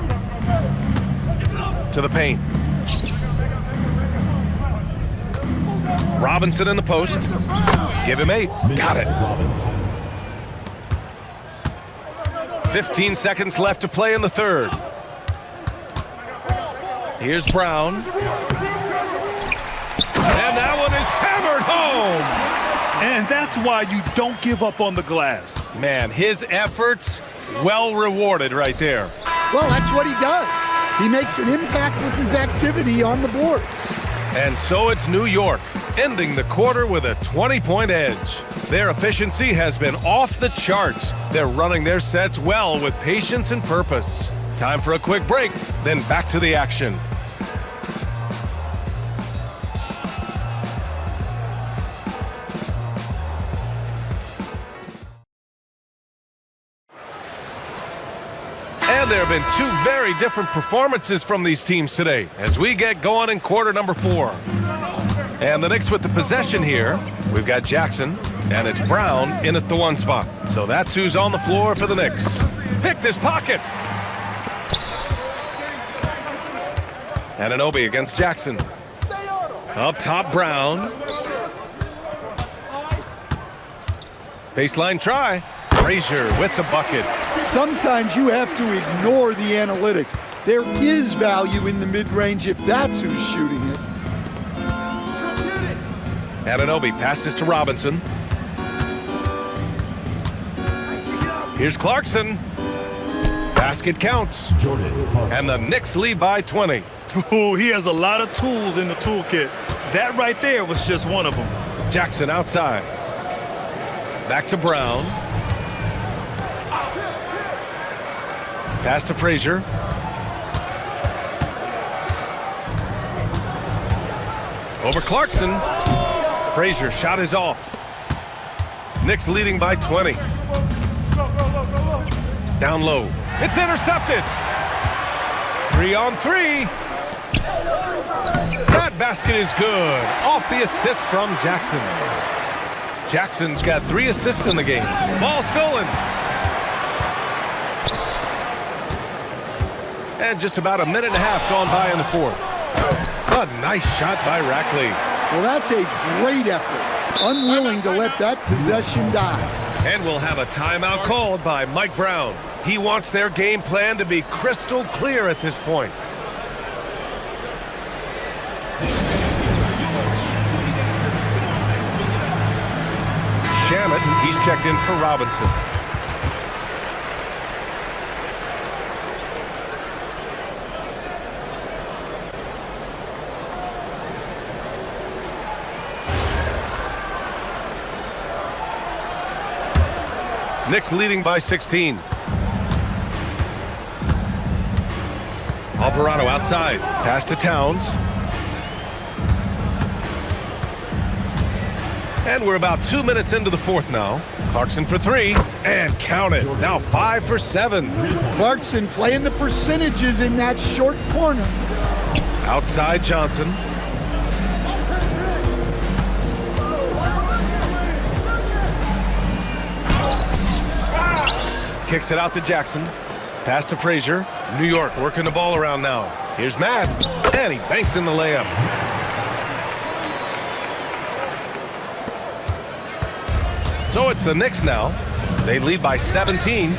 Speaker 1: To the paint. Robinson in the post. Give him 8. Got it. 15 seconds left to play in the third. Here's Brown. And that one is hammered home.
Speaker 3: And that's why you don't give up on the glass.
Speaker 1: Man, his efforts well rewarded right there.
Speaker 2: Well, that's what he does. He makes an impact with his activity on the board.
Speaker 1: And so it's New York, ending the quarter with a 20-point edge. Their efficiency has been off the charts. They're running their sets well with patience and purpose. Time for a quick break, then back to the action. And there have been 2 very different performances from these teams today as we get going in quarter number 4. And the Knicks with the possession here. We've got Jackson. And it's Brown in at the 1 spot. So that's who's on the floor for the Knicks. Picked his pocket. Anunoby against Jackson. Up top, Brown. Baseline try. Frazier with the bucket. Sometimes you have to ignore the analytics. There is value in the mid-range if that's who's shooting it. Anunoby passes to Robinson. Here's Clarkson. Basket counts. And the Knicks lead by 20.
Speaker 3: Ooh, he has a lot of tools in the toolkit. That right there was just one of them.
Speaker 1: Jackson outside. Back to Brown. Pass to Frazier. Over Clarkson. Frazier shot is off. Knicks leading by 20. Down low. It's intercepted. 3-on-3. That basket is good. Off the assist from Jackson. Jackson's got 3 assists in the game. Ball stolen. And just about a minute and a half gone by in the 4th. A nice shot by Rackley. Well, that's a great effort. Unwilling to let that possession die. And we'll have a timeout called by Mike Brown. He wants their game plan to be crystal clear at this point. Shamet, he's checked in for Robinson. Knicks leading by 16. Alvarado outside. Pass to Towns. And we're about 2 minutes into the 4th now. Clarkson for 3. And count it. Now 5 for 7. Clarkson playing the percentages in that short corner. Outside Johnson. Kicks it out to Jackson. Pass to Frazier. New York working the ball around now. Here's Mast. And he banks in the layup. So it's the Knicks now. They lead by 17.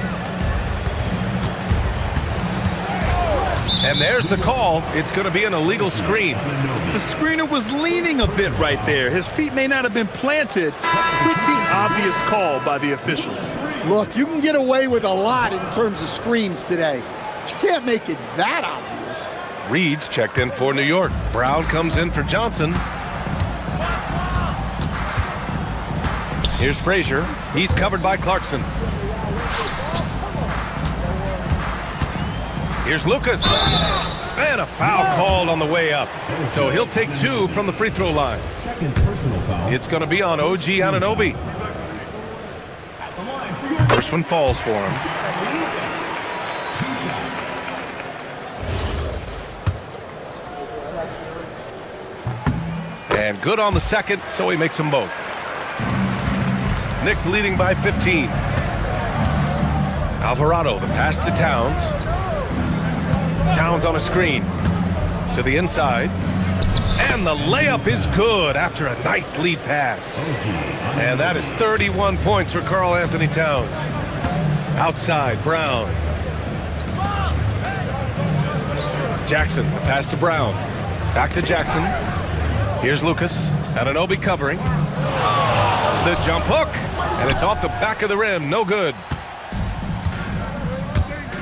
Speaker 1: And there's the call. It's going to be an illegal screen.
Speaker 3: The screener was leaning a bit right there. His feet may not have been planted. Pretty obvious call by the officials.
Speaker 2: Look, you can get away with a lot in terms of screens today. But you can't make it that obvious.
Speaker 1: Reed's checked in for New York. Brown comes in for Johnson. Here's Frazier. He's covered by Clarkson. Here's Lucas. And a foul called on the way up. So he'll take 2 from the free throw line. It's going to be on OG Anunoby. First one falls for him. And good on the second, so he makes them both. Knicks leading by 15. Alvarado, the pass to Towns. Towns on a screen. To the inside. And the layup is good after a nice lead pass. And that is 31 points for Karl-Anthony Towns. Outside, Brown. Jackson, the pass to Brown. Back to Jackson. Here's Lucas. Anunoby covering. The jump hook. And it's off the back of the rim. No good.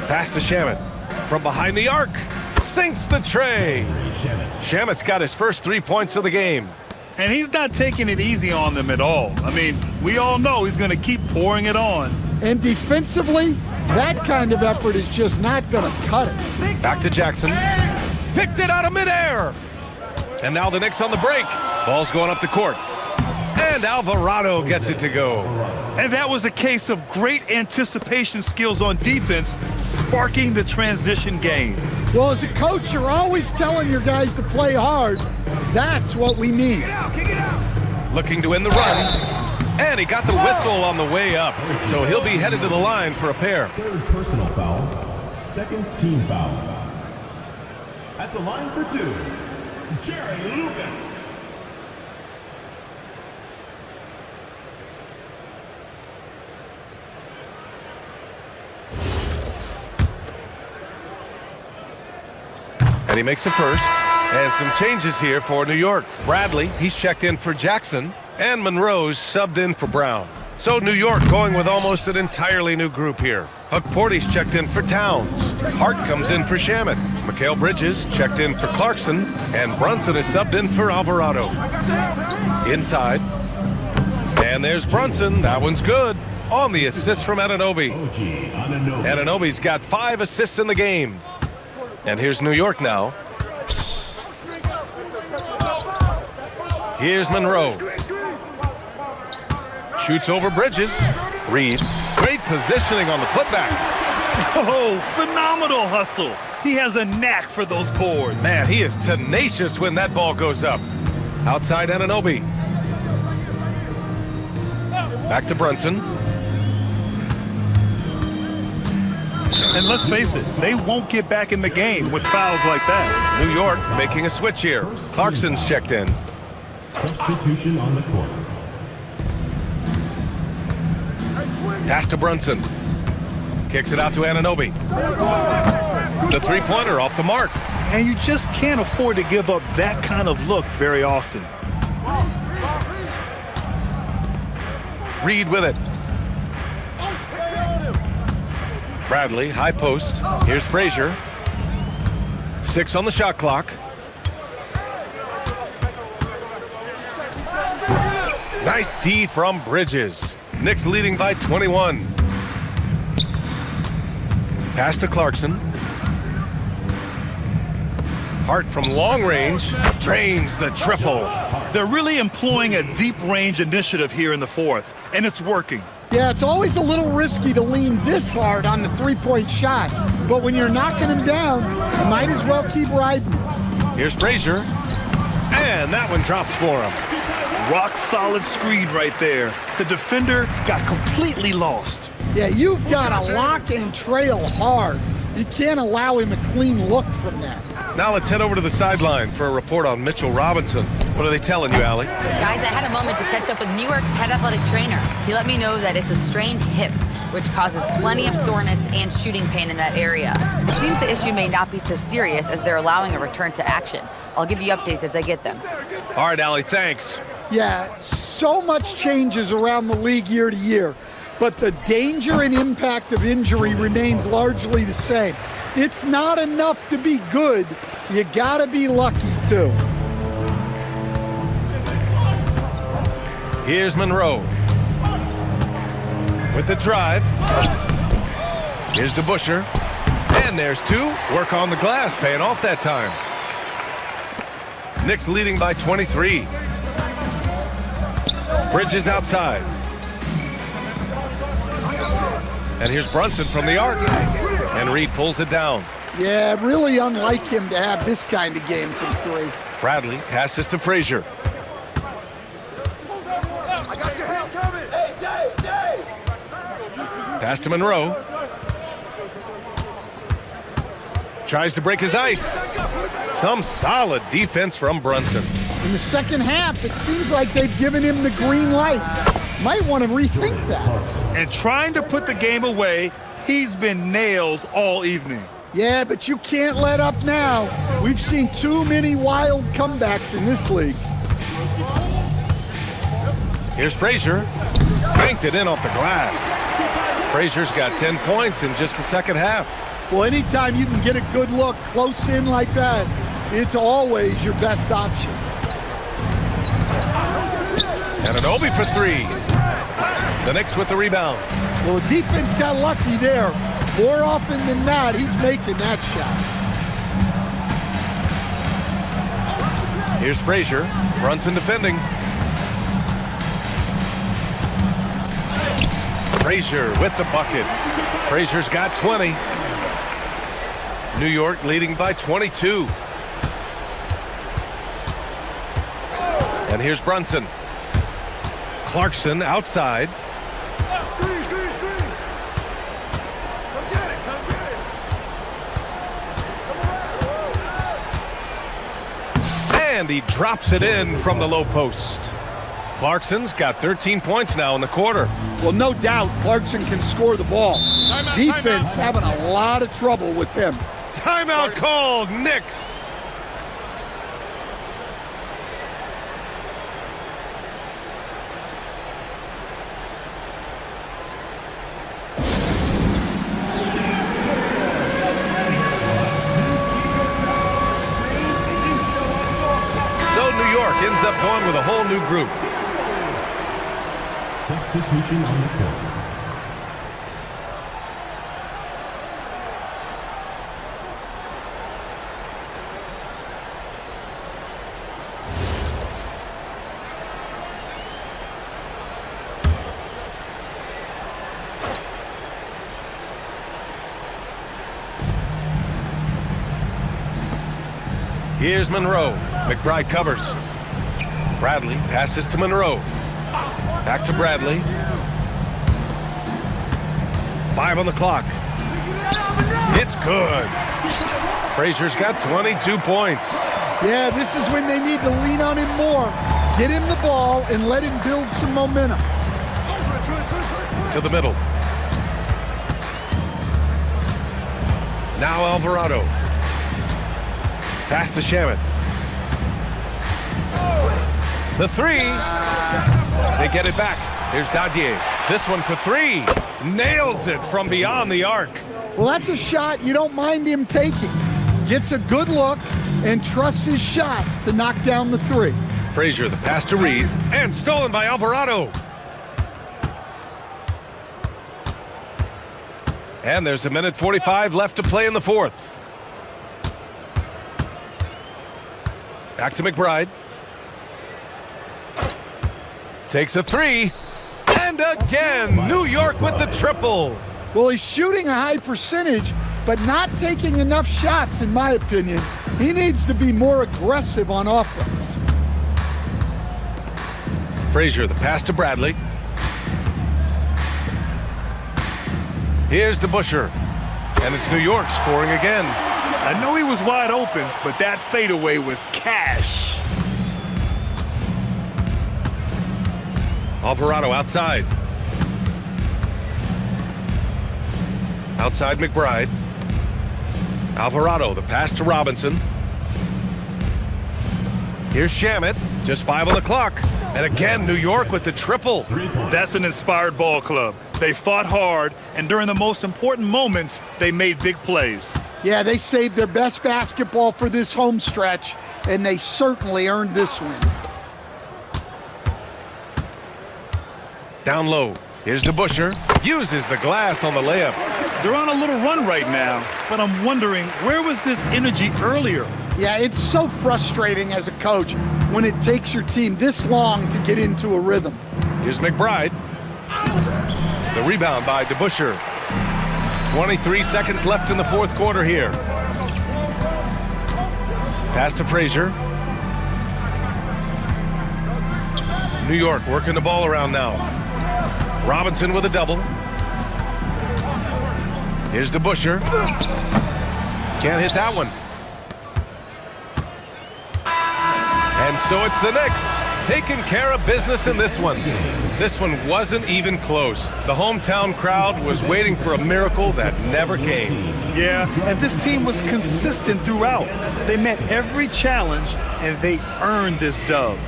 Speaker 1: Pass to Shamet. From behind the arc. Sinks the tray. Shamet's got his first 3 points of the game.
Speaker 3: And he's not taking it easy on them at all. I mean, we all know he's going to keep pouring it on.
Speaker 2: And defensively, that kind of effort is just not going to cut it.
Speaker 1: Back to Jackson. Picked it out of midair. And now the Knicks on the break. Ball's going up the court. And Alvarado gets it to go.
Speaker 3: And that was a case of great anticipation skills on defense, sparking the transition game.
Speaker 2: Well, as a coach, you're always telling your guys to play hard. That's what we need.
Speaker 1: Looking to end the run. And he got the whistle on the way up, so he'll be headed to the line for a pair.
Speaker 6: Third personal foul. Second team foul. At the line for two, Jerry Lucas.
Speaker 1: And he makes a first. And some changes here for New York. Bradley, he's checked in for Jackson. And Monroe's subbed in for Brown. So New York going with almost an entirely new group here. Porty's checked in for Towns. Hart comes in for Shamet. Mikal Bridges checked in for Clarkson. And Brunson is subbed in for Alvarado. Inside. And there's Brunson. That one's good. On the assist from Anunoby. Anunoby's got 5 assists in the game. And here's New York now. Here's Monroe. Shoots over Bridges. Reed. Great positioning on the putback.
Speaker 3: Oh, phenomenal hustle. He has a knack for those boards.
Speaker 1: Man, he is tenacious when that ball goes up. Outside Anunoby. Back to Brunson.
Speaker 3: And let's face it, they won't get back in the game with fouls like that.
Speaker 1: New York making a switch here. Clarkson's checked in.
Speaker 6: Substitution on the court.
Speaker 1: Pass to Brunson. Kicks it out to Anunoby. The three-pointer off the mark.
Speaker 3: And you just can't afford to give up that kind of look very often.
Speaker 1: Reed with it. Bradley, high post. Here's Frazier. 6 on the shot clock. Nice D from Bridges. Knicks leading by 21. Pass to Clarkson. Hart from long range drains the triple.
Speaker 3: They're really employing a deep range initiative here in the fourth, and it's working.
Speaker 2: Yeah, it's always a little risky to lean this hard on the three-point shot. But when you're knocking him down, you might as well keep riding.
Speaker 1: Here's Frazier. And that one drops for him.
Speaker 3: Rock solid screen right there. The defender got completely lost.
Speaker 2: Yeah, you've got to lock and trail hard. You can't allow him a clean look from there.
Speaker 1: Now let's head over to the sideline for a report on Mitchell Robinson. What are they telling you, Allie?
Speaker 4: Guys, I had a moment to catch up with New York's head athletic trainer. He let me know that it's a strained hip, which causes plenty of soreness and shooting pain in that area. It seems the issue may not be so serious as they're allowing a return to action. I'll give you updates as I get them.
Speaker 1: All right, Allie, thanks.
Speaker 2: Yeah, so much changes around the league year to year, but the danger and impact of injury remains largely the same. It's not enough to be good. You gotta be lucky, too.
Speaker 1: Here's Monroe. With the drive. Here's DeBusschere. And there's 2. Work on the glass, paying off that time. Knicks leading by 23. Bridges outside. And here's Brunson from the arc. And Reed pulls it down.
Speaker 2: Yeah, really unlike him to have this kind of game from 3.
Speaker 1: Bradley passes to Frazier.
Speaker 7: I got your help coming. Hey, Dave.
Speaker 1: Pass to Monroe. Tries to break his ice. Some solid defense from Brunson.
Speaker 2: In the second half, it seems like they've given him the green light. Might want to rethink that.
Speaker 3: And trying to put the game away, he's been nails all evening.
Speaker 2: Yeah, but you can't let up now. We've seen too many wild comebacks in this league.
Speaker 1: Here's Frazier. Banked it in off the glass. Frazier's got 10 points in just the second half.
Speaker 2: Well, anytime you can get a good look close in like that, it's always your best option.
Speaker 1: Anunoby for 3. The Knicks with the rebound.
Speaker 2: Well, the defense got lucky there. More often than not, he's making that shot.
Speaker 1: Here's Frazier. Brunson defending. Frazier with the bucket. Frazier's got 20. New York leading by 22. And here's Brunson. Clarkson outside.
Speaker 7: Screen. Come get it.
Speaker 1: And he drops it in from the low post. Clarkson's got 13 points now in the quarter.
Speaker 2: Well, no doubt Clarkson can score the ball. Defense having a lot of trouble with him.
Speaker 1: Timeout called, Knicks. So New York ends up going with a whole new group.
Speaker 6: Substitution on the court.
Speaker 1: Here's Monroe. McBride covers. Bradley passes to Monroe. Back to Bradley. 5 on the clock. It's good. Frazier's got 22 points.
Speaker 2: Yeah, this is when they need to lean on him more. Get him the ball and let him build some momentum.
Speaker 1: To the middle. Now Alvarado. Pass to Shamet. The three. They get it back. Here's Dadier. This one for 3. Nails it from beyond the arc.
Speaker 2: Well, that's a shot you don't mind him taking. Gets a good look and trusts his shot to knock down the 3.
Speaker 1: Frazier, the pass to Reed. And stolen by Alvarado. And there's 1:45 left to play in the fourth. Back to McBride. Takes a 3. And again, New York with the triple.
Speaker 2: Well, he's shooting a high percentage, but not taking enough shots, in my opinion. He needs to be more aggressive on offense.
Speaker 1: Frazier, the pass to Bradley. Here's DeBusschere. And it's New York scoring again.
Speaker 3: I know he was wide open, but that fadeaway was cash.
Speaker 1: Alvarado outside. Outside McBride. Alvarado, the pass to Robinson. Here's Shamet, just 5 on the clock. And again, New York with the triple.
Speaker 3: That's an inspired ball club. They fought hard, and during the most important moments, they made big plays.
Speaker 2: Yeah, they saved their best basketball for this home stretch, and they certainly earned this win.
Speaker 1: Down low. Here's DeBusschere. Uses the glass on the layup.
Speaker 3: They're on a little run right now, but I'm wondering, where was this energy earlier?
Speaker 2: Yeah, it's so frustrating as a coach when it takes your team this long to get into a rhythm.
Speaker 1: Here's McBride. The rebound by DeBusschere. 23 seconds left in the fourth quarter here. Pass to Frazier. New York working the ball around now. Robinson with a double. Here's DeBusschere. Can't hit that one. And so it's the Knicks taking care of business in this one. This one wasn't even close. The hometown crowd was waiting for a miracle that never came.
Speaker 3: Yeah, and this team was consistent throughout. They met every challenge, and they earned this dub.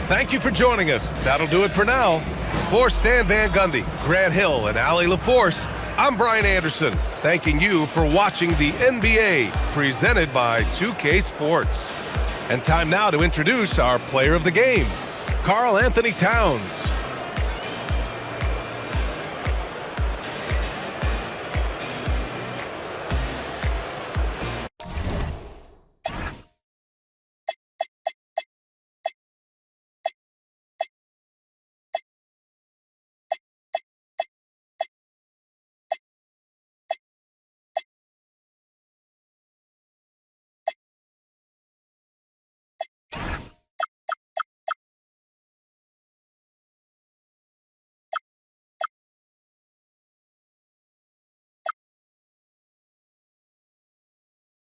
Speaker 1: Thank you for joining us. That'll do it for now. For Stan Van Gundy, Grant Hill, and Allie LaForce, I'm Brian Anderson, thanking you for watching the NBA, presented by 2K Sports. And time now to introduce our player of the game, Karl-Anthony Towns.